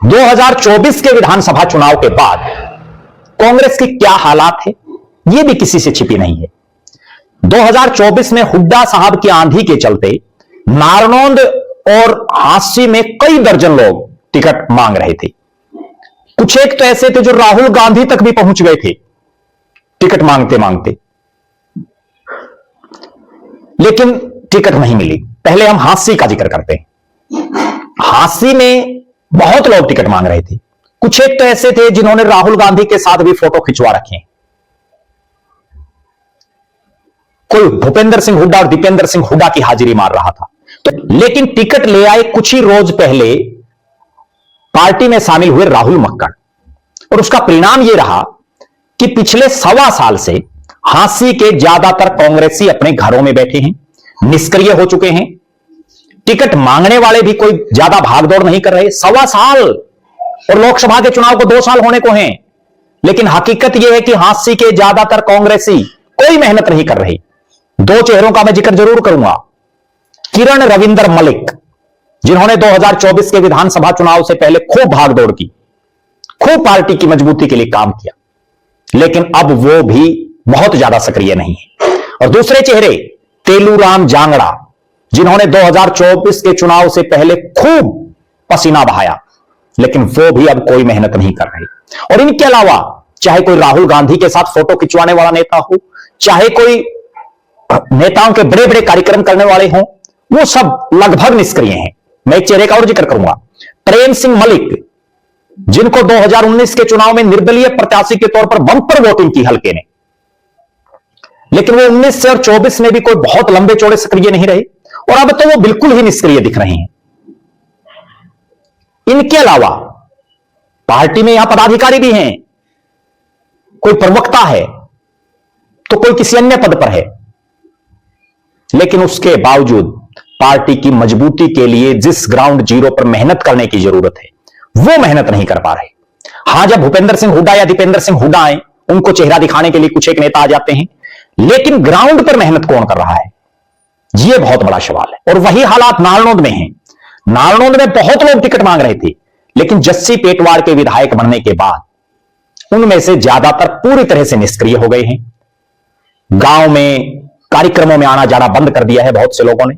2024 के विधानसभा चुनाव के बाद कांग्रेस की क्या हालात है, यह भी किसी से छिपी नहीं है। 2024 में हुड्डा साहब की आंधी के चलते नारनौंद और हांसी में कई दर्जन लोग टिकट मांग रहे थे। कुछ एक तो ऐसे थे जो राहुल गांधी तक भी पहुंच गए थे टिकट मांगते मांगते, लेकिन टिकट नहीं मिली। पहले हम हांसी का जिक्र करते हैं। हांसी में बहुत लोग टिकट मांग रहे थे। कुछ एक तो ऐसे थे जिन्होंने राहुल गांधी के साथ भी फोटो खिंचवा रखे। कोई भूपेंद्र सिंह हुड्डा और दीपेंद्र सिंह हुड्डा की हाजिरी मार रहा था। तो लेकिन टिकट ले आए कुछ ही रोज पहले पार्टी में शामिल हुए राहुल मक्कड़, और उसका परिणाम यह रहा कि पिछले 1.25 साल से हांसी के ज्यादातर कांग्रेसी अपने घरों में बैठे हैं, निष्क्रिय हो चुके हैं। टिकट मांगने वाले भी कोई ज्यादा भागदौड़ नहीं कर रहे। 1.25 साल, और लोकसभा के चुनाव को 2 साल होने को हैं, लेकिन हकीकत यह है कि हांसी के ज्यादातर कांग्रेसी कोई मेहनत नहीं कर रहे। 2 चेहरों का मैं जिक्र जरूर करूंगा। किरण रविंदर मलिक, जिन्होंने 2024 के विधानसभा चुनाव से पहले खूब भागदौड़ की, खूब पार्टी की मजबूती के लिए काम किया, लेकिन अब वो भी बहुत ज्यादा सक्रिय नहीं है। और दूसरे चेहरे तेलूराम जांगड़ा, जिन्होंने 2024 के चुनाव से पहले खूब पसीना बहाया, लेकिन वो भी अब कोई मेहनत नहीं कर रहे। और इनके अलावा चाहे कोई राहुल गांधी के साथ फोटो खिंचवाने वाला नेता हो, चाहे कोई नेताओं के बड़े बड़े कार्यक्रम करने वाले हों, वो सब लगभग निष्क्रिय हैं। मैं एक चेहरे का और जिक्र करूंगा, प्रेम सिंह मलिक, जिनको 2019 के चुनाव में निर्दलीय प्रत्याशी के तौर पर बंपर वोटिंग की हल्के ने, लेकिन वो 19 से और 24 में भी कोई बहुत लंबे चौड़े सक्रिय नहीं रहे, और अब तो वो बिल्कुल ही निष्क्रिय दिख रहे हैं। इनके अलावा पार्टी में यहां पदाधिकारी भी हैं, कोई प्रवक्ता है तो कोई किसी अन्य पद पर है, लेकिन उसके बावजूद पार्टी की मजबूती के लिए जिस ग्राउंड जीरो पर मेहनत करने की जरूरत है, वो मेहनत नहीं कर पा रहे। हां, जब भूपेंद्र सिंह हुड्डा या दीपेंद्र सिंह हुड्डा आए, उनको चेहरा दिखाने के लिए कुछ एक नेता आ जाते हैं, लेकिन ग्राउंड पर मेहनत कौन कर रहा है, यह बहुत बड़ा सवाल है। और वही हालात नारनौंद में है। नारनौंद में बहुत लोग टिकट मांग रहे थे, लेकिन जस्सी पेटवाड़ के विधायक बनने के बाद उनमें से ज्यादातर पूरी तरह से निष्क्रिय हो गए हैं। गांव में कार्यक्रमों में आना जाना बंद कर दिया है बहुत से लोगों ने।